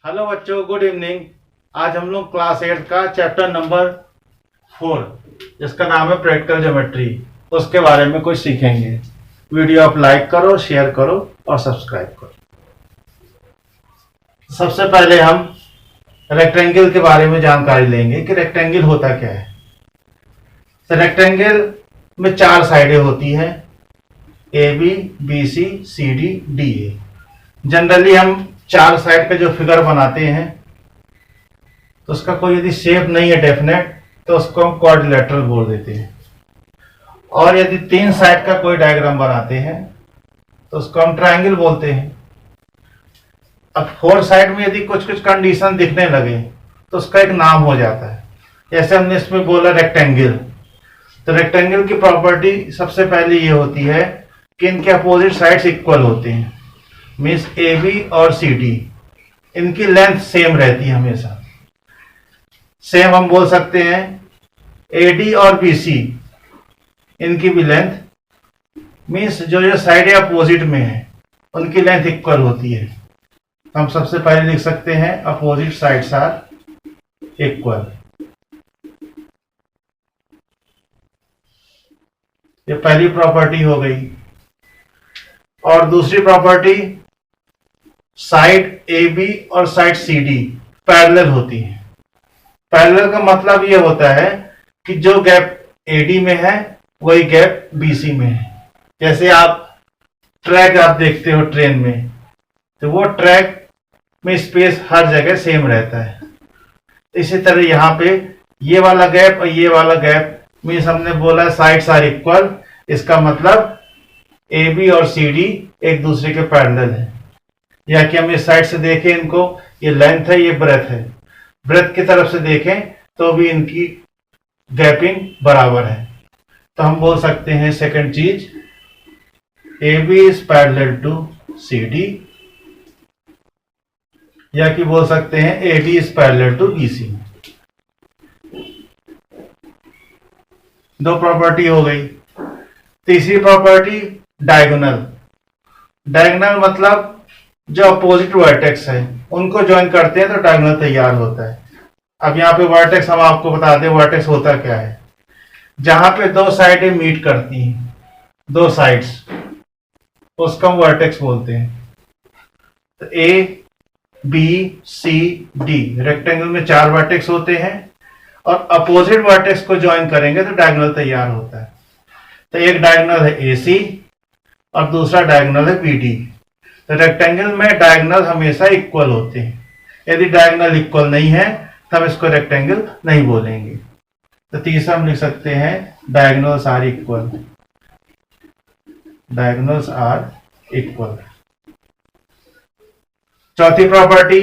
Hello बच्चों, good evening. आज हम लोग क्लास 8 का चैप्टर नंबर 4 जिसका नाम है प्रैक्टिकल ज्योमेट्री, उसके बारे में कुछ सीखेंगे। वीडियो आप लाइक करो, शेयर करो और सब्सक्राइब करो। सबसे पहले हम रेक्टेंगल के बारे में जानकारी लेंगे कि रेक्टेंगल होता क्या है। तो रेक्टेंगल में 4 साइडें होती हैं, A B, B C, C D, D A. Generally हम 4 साइड का जो फिगर बनाते हैं तो उसका कोई यदि शेप नहीं है डेफिनेट तो उसको हम क्वाड्रिलेटरल बोल देते हैं, और यदि 3 साइड का कोई डायग्राम बनाते हैं तो उसको हम ट्रायंगल बोलते हैं। अब 4 साइड में यदि कुछ कुछ कंडीशन दिखने लगे तो उसका एक नाम हो जाता है। जैसे हमने इसमें बोला रेक्टेंगल, तो रेक्टेंगल की प्रॉपर्टी सबसे पहले ये होती है कि इनके अपोजिट साइड्स इक्वल होते हैं। मीन्स ए बी और सी डी, इनकी लेंथ सेम रहती है हमेशा। सेम हम बोल सकते हैं ए डी और बी सी, इनकी भी लेंथ, मीन्स जो जो साइड अपोजिट में है उनकी लेंथ इक्वल होती है। हम सबसे पहले लिख सकते हैं अपोजिट साइड्स आर इक्वल। ये पहली प्रॉपर्टी हो गई। और दूसरी प्रॉपर्टी, साइड ए बी और साइड सी डी पैरेलल होती है। पैरेलल का मतलब ये होता है कि जो गैप ए डी में है वही गैप बी सी में है। जैसे आप ट्रैक आप देखते हो ट्रेन में, तो वो ट्रैक में स्पेस हर जगह सेम रहता है। इसी तरह यहाँ पे ये वाला गैप और ये वाला गैप, मीन्स हमने बोला साइड्स आर इक्वल, इसका मतलब ए बी और सी डी एक दूसरे के पैरेलल है। या कि हम इस साइड से देखें इनको, ये लेंथ है, ये ब्रेथ है, ब्रेथ की तरफ से देखें तो भी इनकी गैपिंग बराबर है। तो हम बोल सकते हैं सेकंड चीज, A B is parallel to C D, या कि बोल सकते हैं A D is parallel to B C. 2 property हो गई। तीसरी प्रॉपर्टी डायगोनल। डायगोनल मतलब जो अपोजिट वर्टेक्स है उनको ज्वाइन करते हैं तो डायगोनल तैयार होता है। अब यहाँ पे वर्टेक्स हम आपको बता दें, वर्टेक्स होता क्या है। जहां पे 2 साइडें मीट करती हैं, 2 साइड्स, उसको हम वर्टेक्स बोलते हैं। तो A B C D, rectangle में 4 वर्टेक्स होते हैं और अपोजिट वर्टेक्स को ज्वाइन करेंगे तो डायगोनल तैयार होता है। तो एक डायगोनल है ए सी और दूसरा डायगोनल है बी डी। तो रेक्टेंगल में डायगोनल हमेशा इक्वल होते हैं। यदि डायगोनल इक्वल नहीं है तो हम इसको रेक्टेंगल नहीं बोलेंगे। तो तीसरा हम लिख सकते हैं diagonals are equal. Diagonals are equal. चौथी property,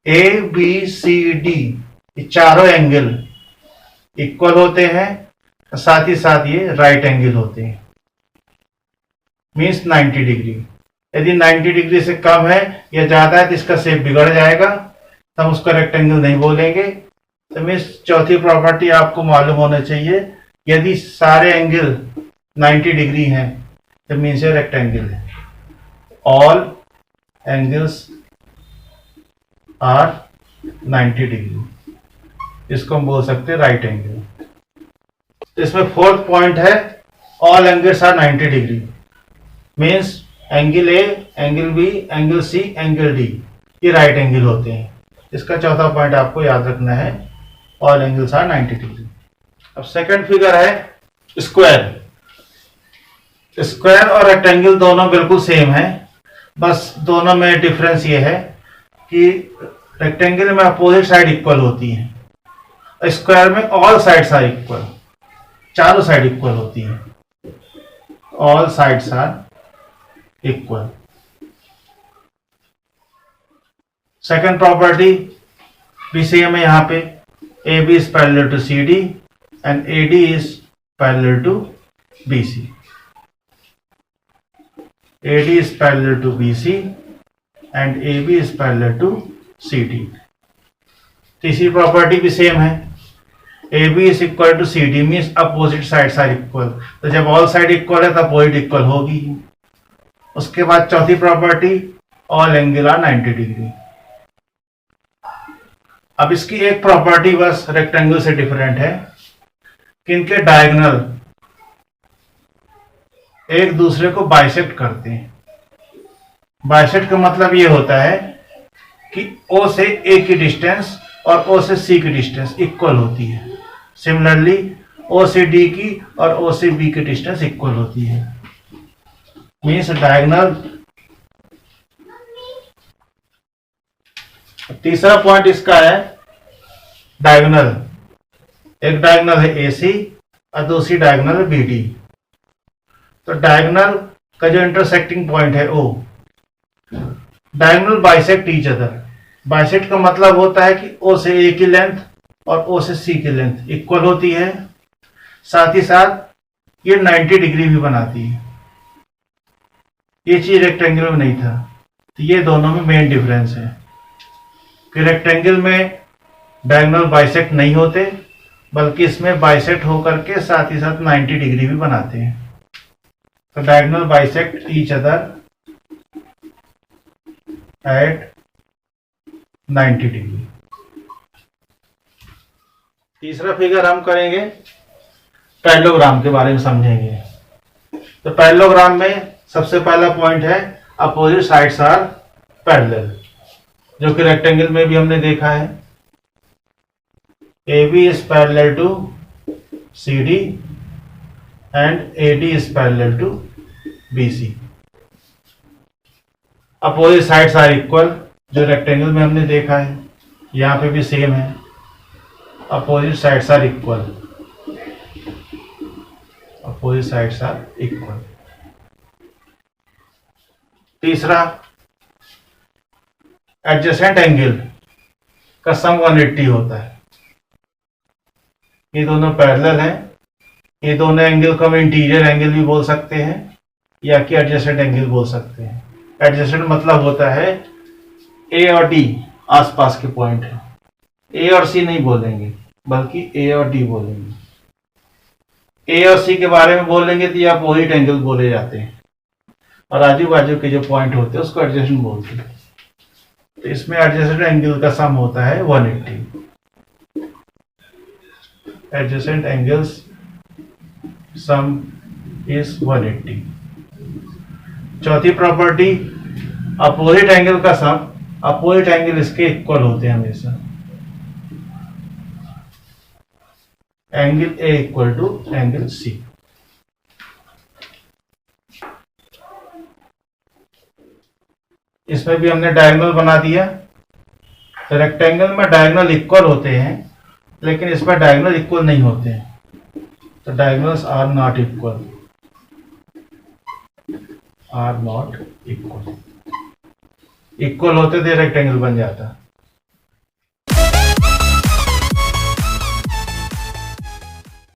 A B C D ये चारों एंगल इक्वल होते हैं, साथ ही साथ ये राइट एंगल होते हैं, मीन्स 90 डिग्री। यदि 90 डिग्री से कम है या ज्यादा है तो इसका शेप बिगड़ जाएगा, तो हम उसको रेक्टेंगल नहीं बोलेंगे। तो मीन्स चौथी प्रॉपर्टी आपको मालूम होना चाहिए, यदि सारे एंगल 90 डिग्री हैं तो मीन्स ये रेक्टेंगल है। ऑल एंगल्स आर 90 डिग्री, इसको हम बोल सकते हैं राइट एंगल। इसमें 4th पॉइंट है, all angles are 90 degree, means angle A, angle B, angle C, angle D ये राइट एंगल होते हैं। इसका चौथा पॉइंट आपको याद रखना है, ऑल एंगल्स आर 90 डिग्री। अब सेकंड फिगर है स्क्वायर। स्क्वायर और रेक्टेंगल दोनों बिल्कुल सेम है, बस दोनों में डिफरेंस ये है कि रेक्टेंगल में अपोजिट साइड इक्वल होती है, स्क्वायर में ऑल साइड्स आर इक्वल, चारों साइड इक्वल होती है। All sides are equal. Second property भी सेम है। यहाँ पे A B is parallel to C D and A D is parallel to B C. A D is parallel to B C and A B is parallel to C D. तीसरी property भी same है, A B is equal to C D, means opposite sides are equal. तो जब all side equal है तो opposite equal होगी। उसके बाद चौथी property, all angle are 90 degree. अब इसकी एक प्रॉपर्टी बस रेक्टेंगल से डिफरेंट है कि इनके डायगोनल एक दूसरे को बाइसेक्ट करते हैं। बाइसेक्ट का मतलब ये होता है कि O से A की डिस्टेंस और O से C की डिस्टेंस इक्वल होती है। सिमिलरली O से D की और O से B की डिस्टेंस इक्वल होती है। Means diagonal. तीसरा पॉइंट इसका है डायगोनल। एक डायगोनल है AC और दूसरी डायगोनल है BD। तो डायगोनल का जो इंटरसेक्टिंग पॉइंट है O, diagonal bisect each other. Bisect का मतलब होता है कि O से A की लेंथ और O से C की लेंथ इक्वल होती है, साथ ही साथ ये 90 डिग्री भी बनाती है। ये चीज रेक्टेंगल में नहीं था। तो ये दोनों में मेन डिफरेंस है कि रेक्टेंगल में डायगोनल बाइसेक्ट नहीं होते, बल्कि इसमें बाइसेक्ट होकर के साथ ही साथ 90 डिग्री भी बनाते हैं। तो diagonal bisect each other at 90 degree. तीसरा फिगर हम करेंगे पैरेललोग्राम के बारे में समझेंगे। तो पैरेललोग्राम में सबसे पहला पॉइंट है अपोजिट साइड्स आर पैरेलल, जो कि रेक्टेंगल में भी हमने देखा है। AB is parallel to CD and AD is parallel to BC. Opposite sides are equal, जो रेक्टेंगल में हमने देखा है, यहाँ पे भी सेम है। Opposite sides are equal, opposite sides are equal. तीसरा एडजेसेंट एंगल का सम 180 होता है। ये दोनों पैरेलल हैं। ये दोनों एंगल को हम इंटीरियर एंगल भी बोल सकते हैं या कि एडजेसेंट एंगल बोल सकते हैं। एडजेसेंट मतलब होता है A और D आसपास के पॉइंट है। A और C नहीं बोलेंगे, बल्कि A और D बोलेंगे। A और C के बारे में बोलेंगे तो ये अपोजिट एंगल बोले जाते हैं, और आजू बाजू के जो पॉइंट होते हैं उसको एडजेसेंट बोलते हैं। तो इसमें एडजेसेंट एंगल का सम होता है 180। Adjacent angles sum is 180। चौथी प्रॉपर्टी अपोजिट एंगल का सम। अपोजिट एंगल इसके इक्वल होते हैं हमेशा। Angle A equal to angle C। इसमें भी हमने डायगोनल बना दिया। तो रेक्टेंगल में डायगोनल इक्वल होते हैं, लेकिन इसमें डायगोनल इक्वल नहीं होते हैं। तो diagonals are not equal, are not equal. Equal होते थे रेक्टेंगल बन जाता।